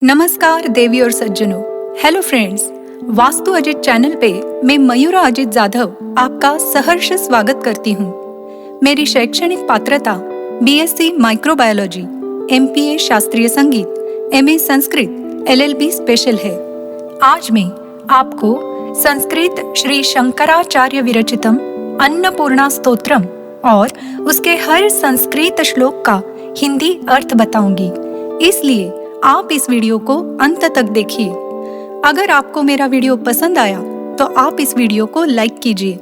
नमस्कार देवी और सज्जनों। Hello friends, vastu Ajit channel पे मैं मयूरा अजित जाधव आपका सहर्ष स्वागत करती हूँ। मेरी शैक्षणिक पात्रता बीएससी माइक्रोबायोलॉजी, एमपीए शास्त्रीय संगीत, एमए संस्कृत, एलएलबी स्पेशल है। आज मैं आपको संस्कृत श्री शंकराचार्य विरचितम अन्नपूर्णा स्तोत्रम और उसके हर संस्कृत श्लोक का हिंदी अर्थ बताऊंगी, इसलिए आप इस वीडियो को अंत तक देखिए। अगर आपको मेरा वीडियो पसंद आया तो आप इस वीडियो को लाइक कीजिए,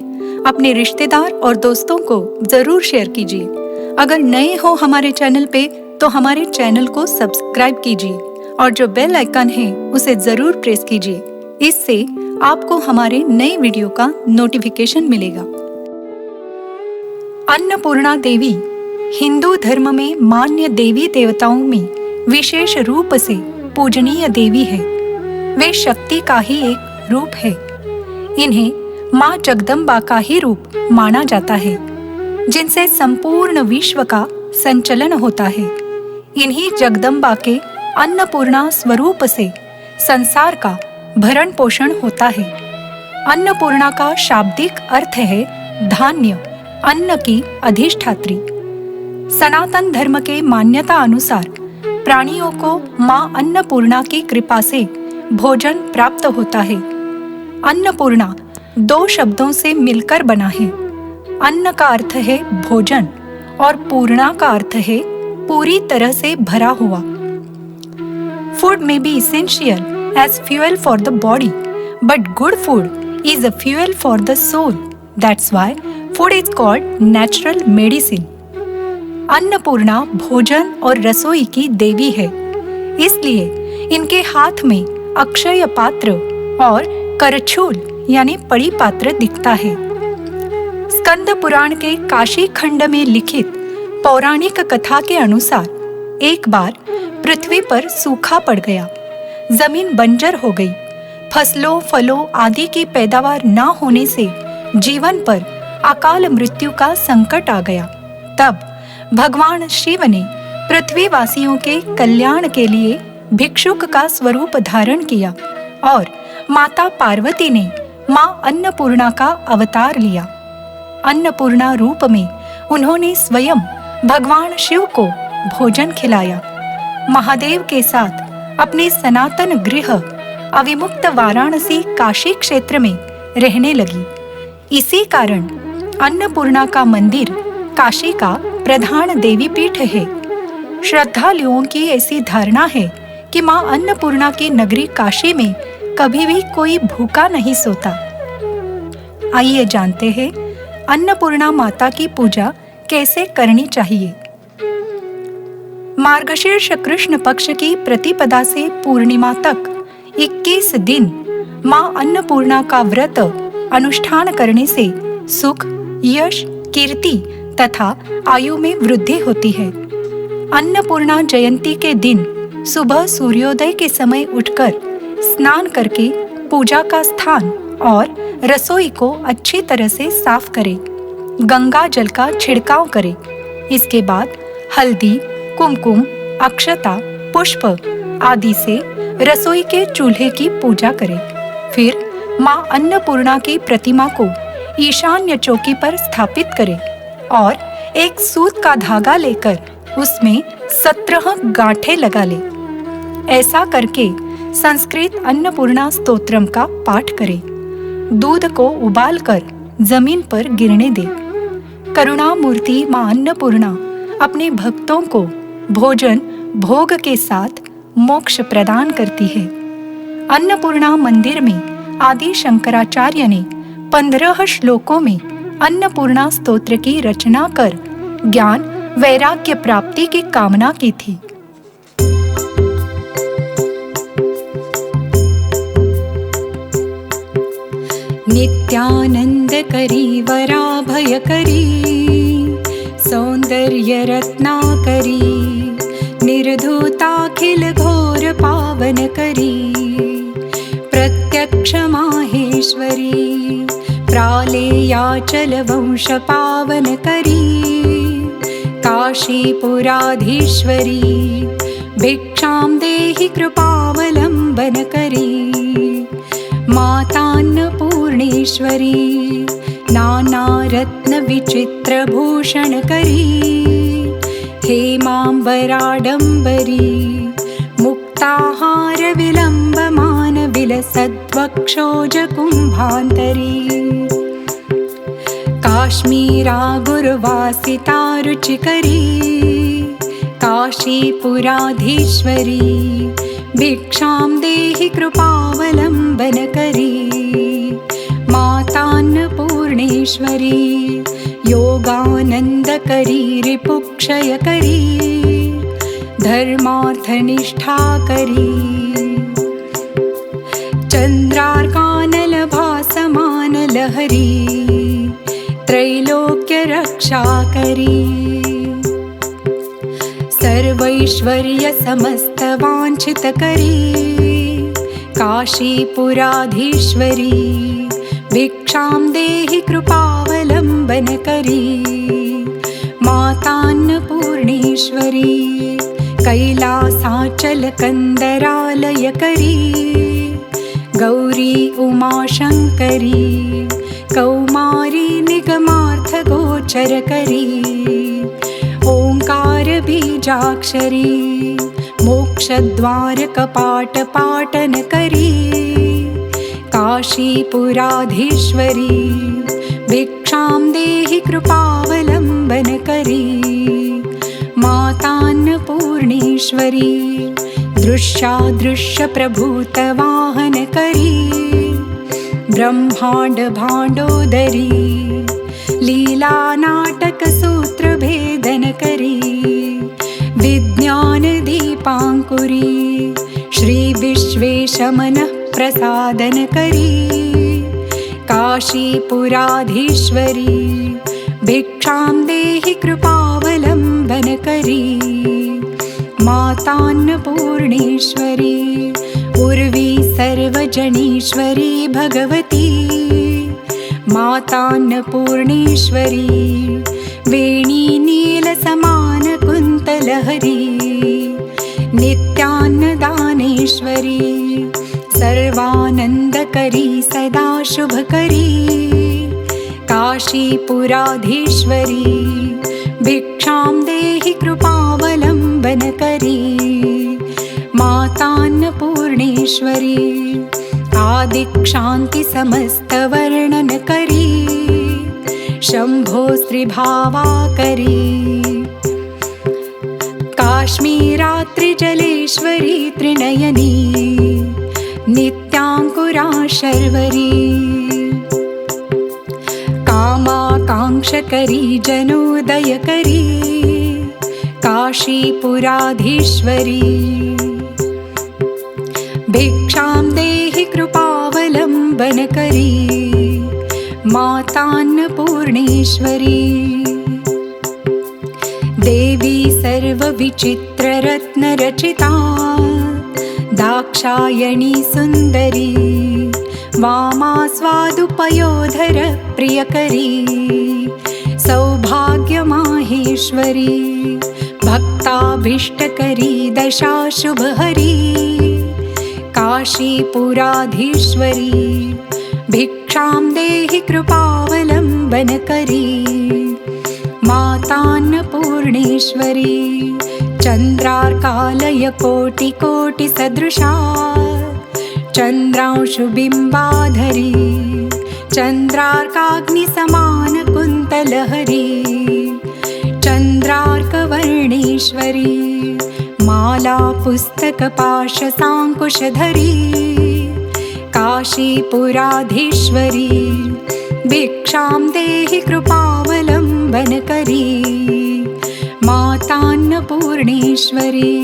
अपने रिश्तेदार और दोस्तों को जरूर शेयर कीजिए। अगर नए हो हमारे चैनल पे तो हमारे चैनल को सब्सक्राइब कीजिए और जो बेल आइकन है उसे जरूर प्रेस कीजिए। इससे आपको हमारे नए वीडियो का नोटिफिकेशन मिलेगा। अन्नपूर्णा देवी हिंदू धर्म में मान्य देवी देवताओं में विशेष रूप से पूजनीय देवी है। वे शक्ति का ही एक रूप है। इन्हें माँ जगदम्बा का ही रूप माना जाता है, जिनसे संपूर्ण विश्व का संचलन होता है। इन्हीं जगदम्बा के अन्नपूर्णा स्वरूप से संसार का भरण पोषण होता है। अन्नपूर्णा का शाब्दिक अर्थ है धान्य, अन्न की अधिष्ठात्री। सनातन धर्म के मान्यता अनुसार प्राणियों को माँ अन्नपूर्णा की कृपा से भोजन प्राप्त होता है। अन्नपूर्णा दो शब्दों से मिलकर बना है। अन्न का अर्थ है भोजन और पूर्णा का अर्थ है पूरी तरह से भरा हुआ। Food may be essential as fuel for the body, but good food is a fuel for the soul. That's why food is called natural medicine. Annapurna भोजन और रसोई की देवी है, इसलिए इनके हाथ में अक्षय पात्र और करछूल यानी पड़ी पात्र दिखता है। स्कंद पुराण के काशी खंड में लिखित पौराणिक कथा के अनुसार एक बार पृथ्वी पर सूखा पड़ गया, जमीन बंजर हो गई। फसलों फलों आदि की पैदावार न होने से जीवन पर अकाल मृत्यु का संकट आ गया। तब भगवान शिव ने पृथ्वीवासियों के कल्याण के लिए भिक्षुक का स्वरूप धारण किया और माता पार्वती ने माँ अन्नपूर्णा का अवतार लिया। अन्नपूर्णा रूप में उन्होंने स्वयं भगवान शिव को भोजन खिलाया। महादेव के साथ अपने सनातन गृह अविमुक्त वाराणसी काशी क्षेत्र में रहने लगी। इसी कारण अन्नपूर्णा का मंदिर काशी का प्रधान देवी पीठ है। श्रद्धालुओं की ऐसी धारणा है कि माँ अन्नपूर्णा की नगरी काशी में कभी भी कोई भूखा नहीं सोता। आइए जानते हैं अन्नपूर्णा माता की पूजा कैसे करनी चाहिए। मार्गशीर्ष कृष्ण पक्ष की प्रतिपदा से पूर्णिमा तक 21 दिन माँ अन्नपूर्णा का व्रत अनुष्ठान करने से सुख, यश, कीर्ति तथा आयु में वृद्धि होती है। अन्नपूर्णा जयंती के दिन सुबह सूर्योदय के समय उठकर स्नान करके पूजा का स्थान और रसोई को अच्छी तरह से साफ करें। गंगा जल का छिड़काव करें। इसके बाद हल्दी, कुमकुम, अक्षता, पुष्प आदि से रसोई के चूल्हे की पूजा करें। फिर माँ अन्नपूर्णा की प्रतिमा को ईशान्य चौकी पर स्थापित करें और एक सूत का धागा लेकर उसमें 17 गांठें लगा ले। ऐसा करके संस्कृत अन्नपूर्णा स्तोत्रम का पाठ करें। दूध को उबालकर जमीन पर गिरने दे। करुणामूर्ति मां अन्नपूर्णा अपने भक्तों को भोजन भोग के साथ मोक्ष प्रदान करती है। अन्नपूर्णा मंदिर में आदि शंकराचार्य ने 15 श्लोकों में अन्नपूर्णा स्तोत्र की रचना कर ज्ञान वैराग्य प्राप्ति की कामना की थी। नित्यानंद करी वराभय करी सौंदर्य रत्ना करी निर्धूताखिल घोर पावन करी प्रत्यक्ष माहेश्वरी प्रालेयाचल वंश पावन करी काशीपुराधीश्वरी भिक्षां देहि कृपावलम्बन करी। मातान्नपूर्णेश्वरी नाना रत्न विचित्र भूषण करी। हेमाम्बराडम्बरी मुक्ताहार विलम्बमान विलसद्वक्षोज कुम्भान्तरी। काश्मीरा गुरुवासिता रुचिकरी काशीपुराधीश्वरी भिक्षां देहि कृपावलम्बन करी। मातान्नपूर्णेश्वरी योगानन्दकरी रिपुक्षयकरी धर्मार्थनिष्ठाकरी। चन्द्रार्कानलभासमानलहरी त्रैलोक्यरक्षाकरी। सर्वैश्वर्यसमस्तवाञ्छितकरी काशीपुराधीश्वरी भिक्षां देहि कृपावलम्बन करी। मातान्नपूर्णेश्वरी कैलासाचलकन्दरालयकरी गौरी उमाशङ्करी कौमारी निगमार्थगोचरकरी। ओङ्कारबीजाक्षरी मोक्षद्वारकपाटपाटनकरी काशीपुराधीश्वरी भिक्षां देहि कृपावलम्बन करी। मातान्नपूर्णेश्वरी दृश्यादृश्यप्रभूतवाहनकरी ब्रह्माण्डभाण्डोदरी लीलानाटकसूत्रभेदनकरी। विज्ञानदीपाङ्कुरी श्रीविश्वेशमनः प्रसादनकरी काशीपुराधीश्वरी भिक्षां देहि कृपावलम्बन करी। मातान्नपूर्णेश्वरी उर्वी सर्वजनीश्वरी भगवती मातान्नपूर्णेश्वरी वेणी नीलसमानकुन्तलहरी नित्यान्नदानेश्वरी सर्वानन्दकरी सदा शुभकरी काशीपुराधीश्वरी भिक्षां देहि कृपावलम्बन करी। मातान्नपूर्णेश्वरी आदिक्षान्तिसमस्तवर्णनकरी शम्भो श्रीभावाकरी। काश्मीरात्रिजलेश्वरी त्रिनयनी नित्याङ्कुरा शर्वरी कामाकाङ्क्षकरी जनोदयकरी काशीपुराधीश्वरी भिक्षां देहि कृपावलम्बन करी। मातान्नपूर्णेश्वरी देवी सर्वविचित्ररत्नरचिता दाक्षायणी सुन्दरी वामा स्वादुपयोधर प्रियकरी सौभाग्यमाहेश्वरी भक्ताभीष्टकरी दशाशुभहरी काशीपुराधीश्वरी भिक्षां देहि कृपावलम्बन करी। मातान्नपूर्णेश्वरी चन्द्रार्कालयकोटिकोटिसदृशा चन्द्रांशुबिम्बाधरी चन्द्रार्काग्निसमानकुन्तलहरी चन्द्रार्कवर्णेश्वरी माला पुस्तकपाशसाङ्कुशधरी काशीपुराधीश्वरी भिक्षां देहि कृपावलम्बन करी। मातान्नपूर्णेश्वरी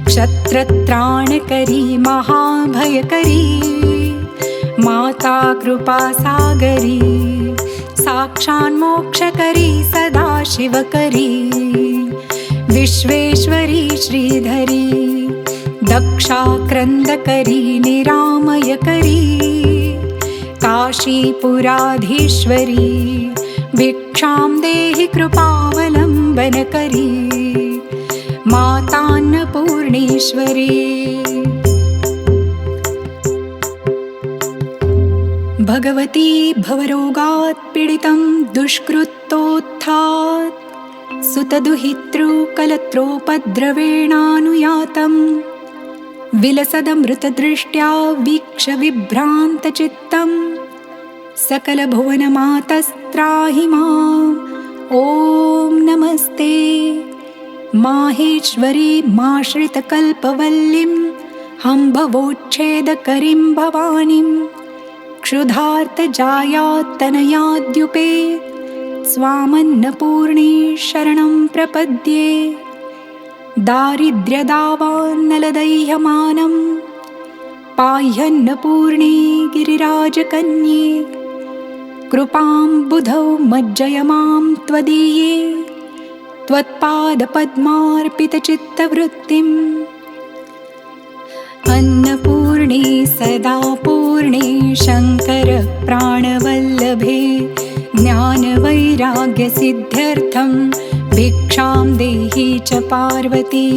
क्षत्रत्राणकरी महाभयकरी माता कृपासागरी साक्षान्मोक्षकरी सदाशिवकरी विश्वेश्वरी श्रीधरी दक्षाक्रन्दकरी निरामयकरी काशीपुराधीश्वरी भिक्षां देहि कृपावलम्बन करी। मातान्नपूर्णेश्वरी। भगवती भवरोगात् पीडितं दुष्कृतोत्थात् सुतदुहितृकलत्रोपद्रवेणानुयातं विलसदमृतदृष्ट्या वीक्ष विभ्रान्तचित्तं सकलभुवनमातस्त्राहि माम्। ॐ नमस्ते माहेश्वरी माश्रितकल्पवल्लीं हंभवोच्छेदकरीं भवानीं क्षुधार्तजायात्तनयाद्युपे स्वामन्नपूर्णे शरणं प्रपद्ये। दारिद्र्यदावान्नलदैह्यमानं पाह्यन्नपूर्णे गिरिराजकन्ये कृपां बुधौ मज्जय मां त्वदीये त्वत्पादपद्मार्पितचित्तवृत्तिम्। अन्नपूर्णे सदा पूर्णे शङ्कर प्राणवल्लभे ज्ञानवैराग्यसिद्ध्यर्थं भिक्षां देहि च पार्वती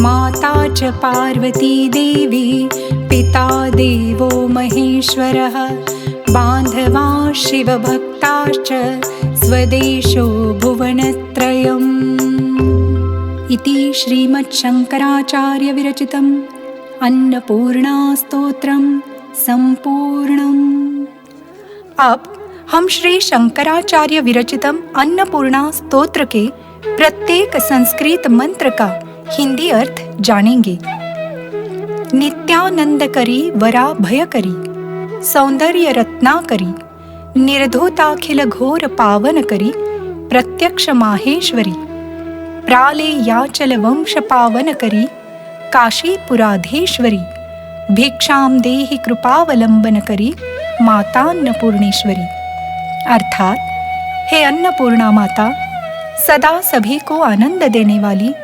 माता च पार्वती देवी पिता देवो महेश्वरः बान्धवा शिवभक्ताश्च स्वदेशो भुवनत्रयम्। इति श्रीमच्छङ्कराचार्य विरचितम् अन्नपूर्णा स्तोत्रम संपूर्णम। अब हम श्री शंकराचार्य विरचितम अन्नपूर्णा स्तोत्र के प्रत्येक संस्कृत मंत्र का हिंदी अर्थ जानेंगे। नित्यानंदकरी वरा भयकरी सौंदर्य रत्नाकरी निर्धूताखिल घोर पावन करी प्रत्यक्ष माहेश्वरी प्राले याचल वंश पावन करी काशीपुराधीश्वरी भिक्षाम देहि कृपावलंबन करी माता अन्नपूर्णेश्वरी। अर्थात हे अन्नपूर्णा माता, सदा सभी को आनंद देने वाली,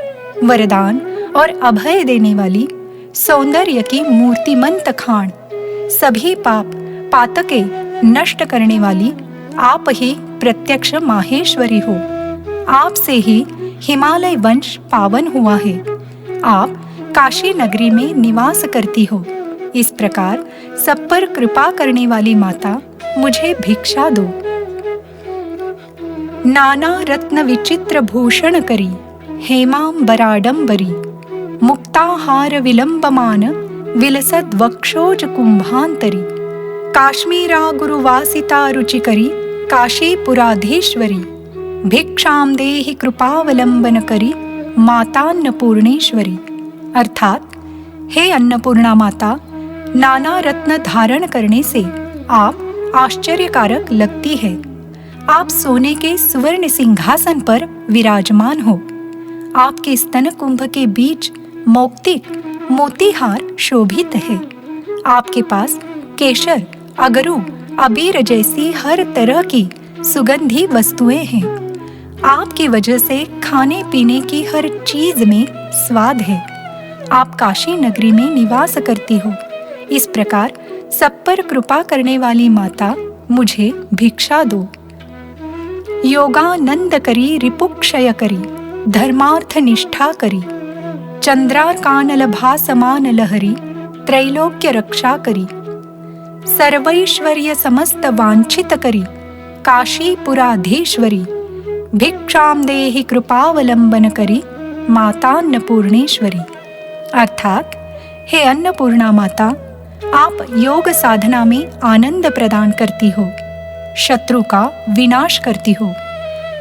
वरदान और अभय देने वाली, सौंदर्य की मूर्तिमंत खान, सभी पाप पातके नष्ट करने वाली आप ही प्रत्यक्ष माहेश्वरी हो। आप से ही हिमालय वंश पावन हुआ है। आप काशी नगरी में निवास करती हो। इस प्रकार सब पर कृपा करने वाली माता, मुझे भिक्षा दो। नाना रत्न विचित्र भूषण करी हेमांबराडंबरी मुक्ताहार विलंबमान विलसद वक्षोज कुंभांतरी काश्मीरा गुरुवासिता रुचिकरी काशीपुराधीश्वरी भिक्षाम देहि कृपावलंबन करी माता अन्नपूर्णेश्वरी। अर्थात हे अन्नपूर्णा माता, नाना रत्न धारण करने से आप आश्चर्यकारक लगती है। आप सोने के सुवर्ण सिंहासन पर विराजमान हो। आपके स्तन कुंभ के बीच मौक्तिक मोतीहार शोभित है। आपके पास केशर अगरू अबीर जैसी हर तरह की सुगंधी वस्तुएं हैं। आपकी वजह से खाने पीने की हर चीज में स्वाद है। आप काशी नगरी में निवास करती हो। इस प्रकार सब पर कृपा करने वाली माता, मुझे भिक्षा दो। योगानंद करी रिपुक्षय करी धर्मार्थ निष्ठा करी चंद्रार्कानल भासमान लहरी त्रैलोक्य रक्षा करी सर्वैश्वर्य समस्त वांछित करी काशीपुराधीश्वरी भिक्षाम देहि कृपावलंबन करी माता अन्नपूर्णेश्वरी। अर्थात हे अन्नपूर्णा माता, आप योग साधना में आनंद प्रदान करती हो, शत्रु का विनाश करती हो,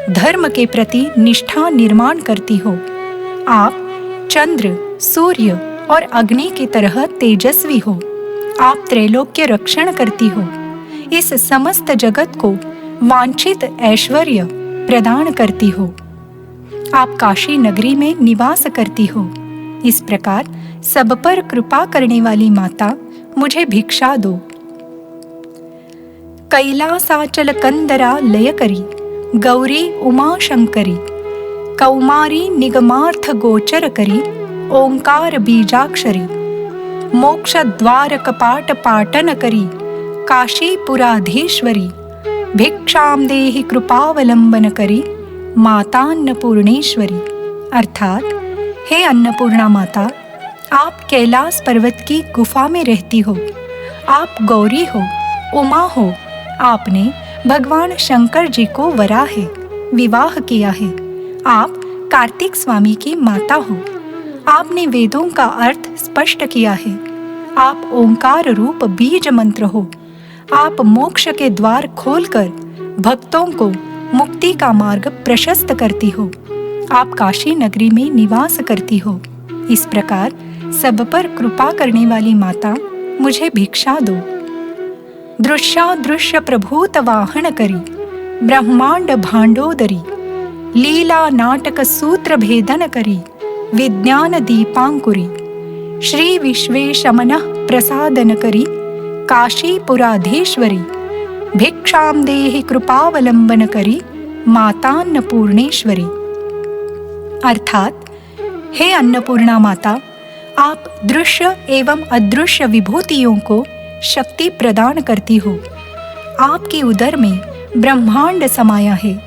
धर्म के प्रति निष्ठा निर्माण करती हो। आप चंद्र, सूर्य और अग्नि की तरह तेजस्वी हो। आप त्रैलोक्य रक्षण करती हो। इस समस्त जगत को वांछित ऐश्वर्य प्रदान करती हो। आप काशी नगरी में निवास करती हो। इस प्रकार सब पर कृपा करने वाली माता, मुझे भिक्षा दो। कैलासाचल कंदरा लय करी गौरी उमा शंकरी कौमारी निगमार्थ गोचर करी ओंकार बीजाक्षरी मोक्ष द्वार कपाट पाटन करी काशीपुराधीश्वरी भिक्षाम देहि कृपावलंबन करी माता अन्नपूर्णेश्वरी। अर्थात हे अन्नपूर्णा माता, आप कैलाश पर्वत की गुफा में रहती हो। आप गौरी हो, उमा हो। आपने भगवान शंकर जी को वराह विवाह किया है। आप कार्तिक स्वामी की माता हो। आपने वेदों का अर्थ स्पष्ट किया है। आप ओंकार रूप बीज मंत्र हो। आप मोक्ष के द्वार खोलकर भक्तों को मुक्ति का मार्ग प्रशस्त करती हो। आप काशी नगरी में निवास करती हो। इस प्रकार सब पर कृपा करने वाली माता, मुझे भिक्षा दो। दृश्यादृश्य प्रभूत वाहन करी, ब्रह्मांड भांडोदरी, लीला नाटक सूत्र भेदन करी, विज्ञान दीपांकुरी, श्री विश्वेशमनः प्रसादन करी, काशीपुराधीश्वरी, भिक्षाम देहि कृपावलंबन करी, मातान्नपूर्णेश्वरी। अर्थात, हे अन्नपूर्णा माता, आप दृश्य एवं अदृश्य विभूतियों को शक्ति प्रदान करती हो। आपके उदर में ब्रह्मांड समाया है।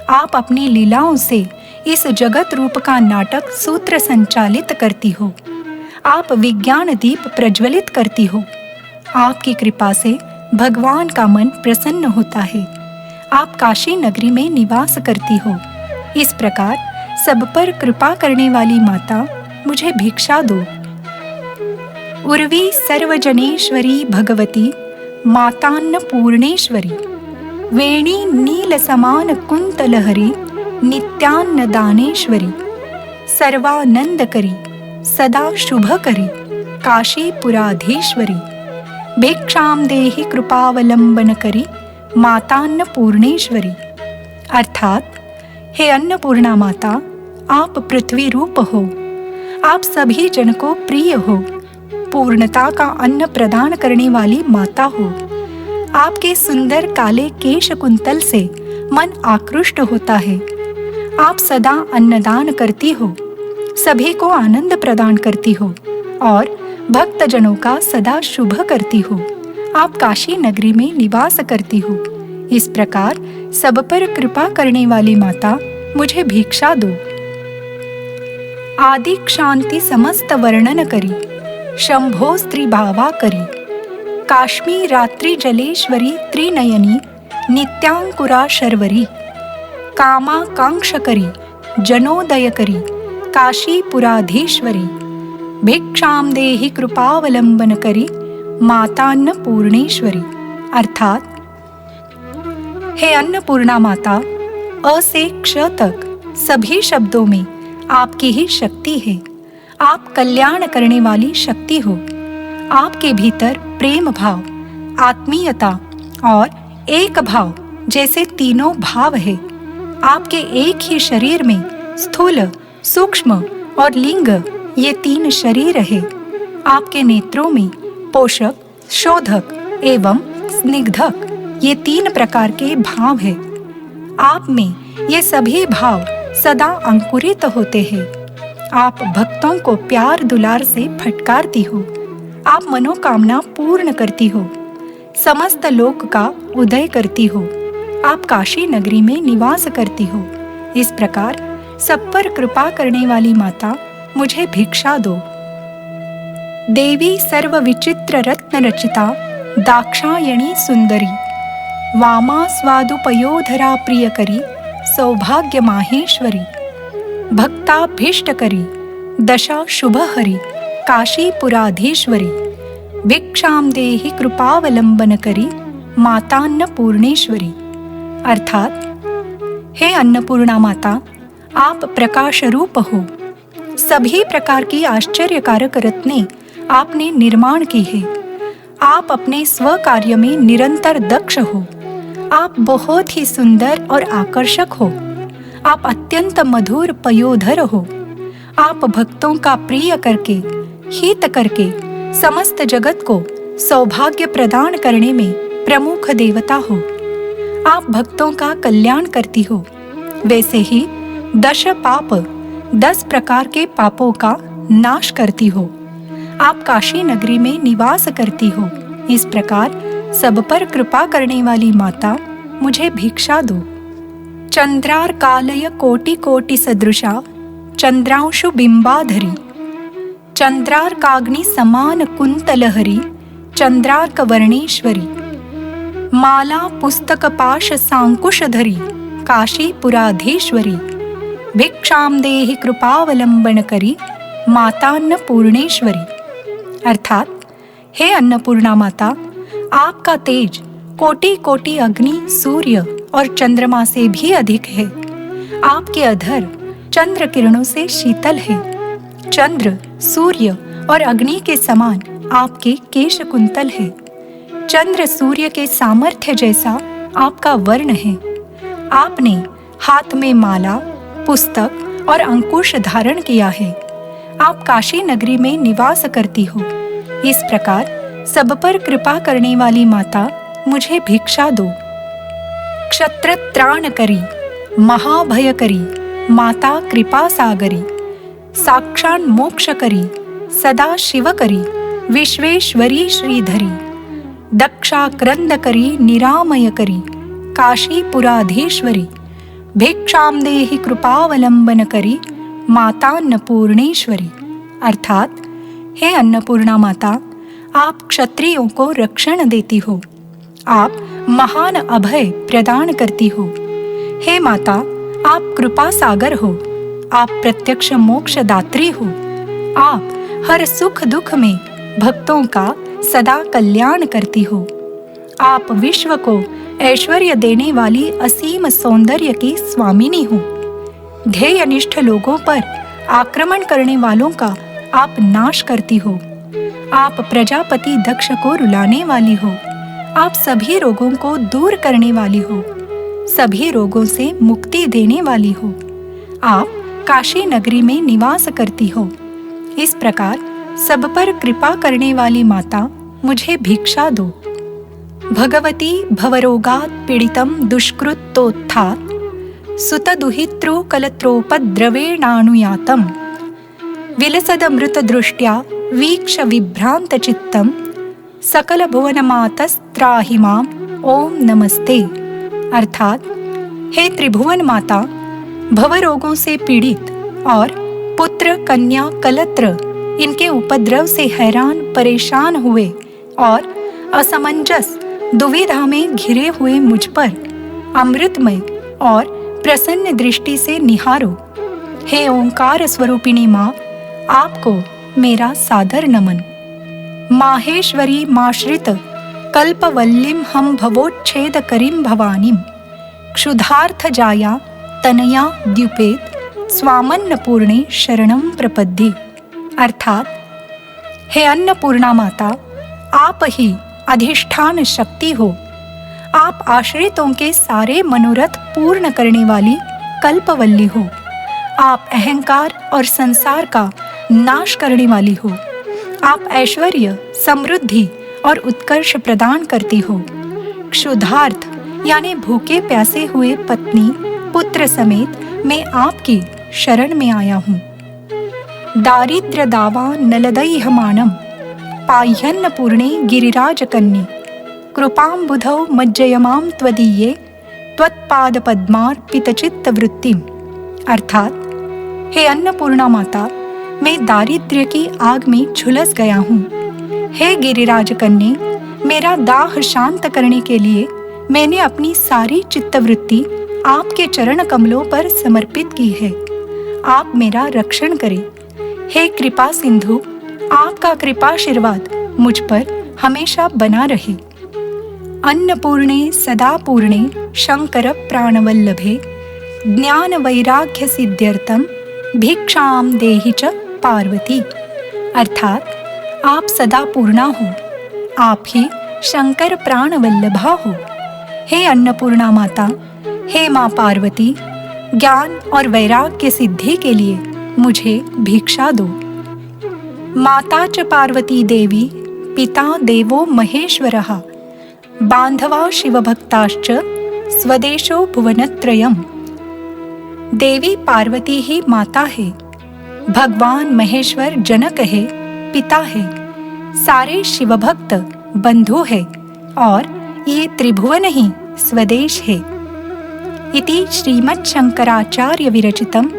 आप अपनी लीलाओं से इस जगत रूप का नाटक सूत्र संचालित करती हो। आप विज्ञान दीप प्रज्वलित करती हो। आपकी कृपा से भगवान का मन प्रसन्न होता है। आप काशी नगरी में निवास करती हो। इस प्रकार सब पर कृपा करने वाली माता, मुझे भिक्षा दो। उर्वी सर्वजनेश्वरी भगवती, मातान्नपूर्णेश्वरी, वेणी नील समान कुंतलहरी, नित्यान्नदानेश्वरी, सर्वानंदकरी, सदा शुभकरी, काशीपुराधीश्वरी, भिक्षाम देहि कृपावलंबन करी, मातान्नपूर्णेश्वरी। अर्थात, हे अन्नपूर्णा माता, आप पृथ्वी रूप हो। आप सभी जन को प्रिय हो। पूर्णता का अन्न प्रदान करने वाली माता हो। आपके सुंदर काले केश कुंतल से मन आकृष्ट होता है। आप सदा अन्नदान करती हो, सभी को आनंद प्रदान करती हो और भक्तजनों का सदा शुभ करती हो। आप काशी नगरी में निवास करती हो। इस प्रकार सब पर कृपा करने वाली माता, मुझे भिक्षा दो। आदि क्षांति समस्त वर्णन करी, शंभो स्त्री भावा करी, काश्मीर रात्रि जलेश्वरी त्रिनयनी, नित्यांकुरा शर्वरी, कामाकांक्ष करी, जनोदय करी, काशीपुराधीश्वरी, भिक्षाम देहि कृपावलंबन करी, मातान्नपूर्णेश्वरी। अर्थात, हे अन्नपूर्णा माता, अ से क्ष तक सभी शब्दों में आपकी ही शक्ति है। आप कल्याण करने वाली शक्ति हो। आपके भीतर प्रेम भाव, आत्मीयता और एक भाव जैसे तीनों भाव है। आपके एक ही शरीर में स्थूल, सूक्ष्म और लिंग ये तीन शरीर है। आपके नेत्रों में पोषक, शोधक एवं स्निग्धक ये तीन प्रकार के भाव है। आप में ये सभी भाव सदा अंकुरित होते हैं। आप भक्तों को प्यार दुलार से फटकारती हो। आप मनोकामना पूर्ण करती हो। समस्त लोक का उदय करती हो। आप काशी नगरी में निवास करती हो। इस प्रकार सब पर कृपा करने वाली माता, मुझे भिक्षा दो। देवी सर्व विचित्र रत्न रचिता, दाक्षायणी सुंदरी, वामा स्वादुपयोधरा प्रियकरी, सौभाग्य माहेश्वरी, भक्ताभीष्टकरी, दशा शुभहरी, काशीपुराधीश्वरी, भिक्षाम देहि कृपावलंबन करी, मातान्नपूर्णेश्वरी। अर्थात, हे अन्नपूर्णा माता, आप प्रकाश रूप हो। सभी प्रकार की आश्चर्यकारक रत्नें आपने निर्माण की है। आप अपने स्व कार्य में निरंतर दक्ष हो। आप बहुत ही सुंदर और आकर्षक हो। आप अत्यंत मधुर पयोधर हो। आप भक्तों का प्रिय करके, हित करके समस्त जगत को सौभाग्य प्रदान करने में प्रमुख देवता हो। आप भक्तों का कल्याण करती हो। वैसे ही 10 पाप, 10 प्रकार के पापों का नाश करती हो। आप काशी नगरी में निवास करती हो। इस प्रकार सब पर कृपा करने वाली माता, मुझे भिक्षा दो। चंद्रार्कालय कोटि कोटि सदृशा, चंद्रांशु बिंबाधरी, चंद्रार्काग्नि समान कुंतलहरी, चंद्रार्क वर्णेश्वरी, माला पुस्तक पाश सांकुशधरी, काशीपुराधीश्वरी, भिक्षाम देहि कृपावलंबन करी, माता अन्नपूर्णेश्वरी। अर्थात, हे अन्नपूर्णा माता, आपका तेज कोटि कोटि अग्नि, सूर्य और चंद्रमा से भी अधिक है। आपके अधर चंद्र किरणों से शीतल है। चंद्र, सूर्य और अग्नि के समान आपके केश कुंतल है। चंद्र सूर्य के सामर्थ्य जैसा आपका वर्ण है। आपने हाथ में माला, पुस्तक और अंकुश धारण किया है। आप काशी नगरी में निवास करती हो। इस प्रकार सब पर कृपा करने वाली माता, मुझे भिक्षा दो। क्षत्र त्राण करी, महाभयकरी, माता कृपा सागरी, साक्षान मोक्ष करी, सदा शिव करी, विश्वेश्वरी श्रीधरी, दक्षाक्रंद करी, निरामय करी, काशीपुराधीश्वरी, भिक्षाम देहि कृपावलंबन करी, माता अन्नपूर्णेश्वरी। अर्थात, हे अन्नपूर्णा माता, आप क्षत्रियों को रक्षण देती हो। आप महान अभय प्रदान करती हो। हे माता, आप कृपा सागर हो। आप प्रत्यक्ष मोक्ष दात्री हो। आप हर सुख दुख में भक्तों का सदा कल्याण करती हो। आप विश्व को ऐश्वर्य देने वाली असीम सौंदर्य की स्वामिनी हो। ध्येयनिष्ठ लोगों पर आक्रमण करने वालों का आप नाश करती हो। आप प्रजापति दक्ष को रुलाने वाली हो। आप सभी रोगों को दूर करने वाली हो। सभी रोगों से मुक्ति देने वाली हो। आप काशी नगरी में निवास करती हो। इस प्रकार सब पर कृपा करने वाली माता, मुझे भिक्षा दो। भगवती भवरोगात् पीड़ितं दुष्कृतोत्थात्, सुतदुहित्रो कलत्रोपद्रवेणानुयातं, विलसदमृतदृष्ट्या वीक्ष विभ्रान्तचित्तं, सकलभुवनमातस्त्राहि माम्, ओम नमस्ते। अर्थात, हे त्रिभुवन माता, भवरोगों से पीड़ित और पुत्र कन्या कलत्र इनके उपद्रव से हैरान परेशान हुए और असमंजस दुविधा में घिरे हुए मुझ पर अमृतमय और प्रसन्न दृष्टि से निहारो। हे ओंकार स्वरूपिणी माँ, आपको मेरा सादर नमन। माहेश्वरी माश्रित कल्पवल्लीं हम भवोच्छेद करीं भवानीं, क्षुधार्थ जाया तनया द्युपेत, स्वामन्नपूर्णे शरणं प्रपद्ये। अर्थात, हे अन्नपूर्णा माता, आप ही अधिष्ठान शक्ति हो। आप आश्रितों के सारे मनोरथ पूर्ण करने वाली कल्पवल्ली हो। आप अहंकार और संसार का नाश करने वाली हो। आप ऐश्वर्य, समृद्धि और उत्कर्ष प्रदान करती हो। क्षुधार्थ यानी भूखे प्यासे हुए पत्नी पुत्र समेत मैं आपकी शरण में आया हूँ। दारिद्र्य दावा नलदैहमानं, पाह्यन्नपूर्णे गिरिराजकन्ये, कृपाम्बुधौ मज्जयमां त्वदीये, त्वत्पादपद्मार्पितचित्तवृत्तिम्। अर्थात, हे अन्नपूर्णा माता, मैं दारिद्र्य की आग में झुलस गया हूँ। हे गिरिराज कन्ये, मेरा दाह शांत करने के लिए मैंने अपनी सारी चित्तवृत्ति आपके चरण कमलों पर समर्पित की है। आप मेरा रक्षण करें। हे कृपा सिंधु, आपका कृपाशीर्वाद मुझ पर हमेशा बना रहे। अन्नपूर्णे सदा पूर्णे शंकर प्राणवल्लभे, ज्ञान वैराग्य सिद्ध्यर्थम भिक्षाम देहि च पार्वती। अर्थात, आप सदा पूर्णा हो। आप ही शंकर प्राणवल्लभा हो। हे अन्नपूर्णा माता, हे माँ पार्वती, ज्ञान और वैराग्य सिद्धि के लिए मुझे भिक्षा दो। माता च पार्वती देवी, पिता देवो महेश्वरः, बांधवा शिवभक्ताश्च स्वदेशो भुवनत्रयम्। देवी पार्वती ही माता है, भगवान महेश्वर जनक है, पिता है, सारे शिवभक्त बंधु है और ये त्रिभुवन ही स्वदेश है। इति श्रीमद् शंकराचार्य विरचितम्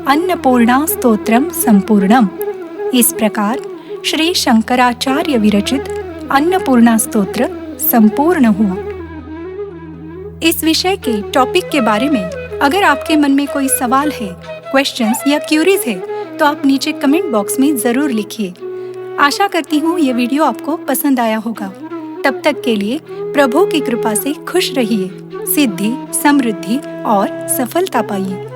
अन्नपूर्णा स्तोत्रम संपूर्णम। इस प्रकार श्री शंकराचार्य विरचित अन्नपूर्णा स्तोत्र संपूर्ण हुआ। इस विषय के टॉपिक के बारे में अगर आपके मन में कोई सवाल है, क्वेश्चंस या क्यूरीज है तो आप नीचे कमेंट बॉक्स में जरूर लिखिए। आशा करती हूँ ये वीडियो आपको पसंद आया होगा। तब तक के लिए प्रभु की कृपा से खुश रहिए, सिद्धि, समृद्धि और सफलता पाइए।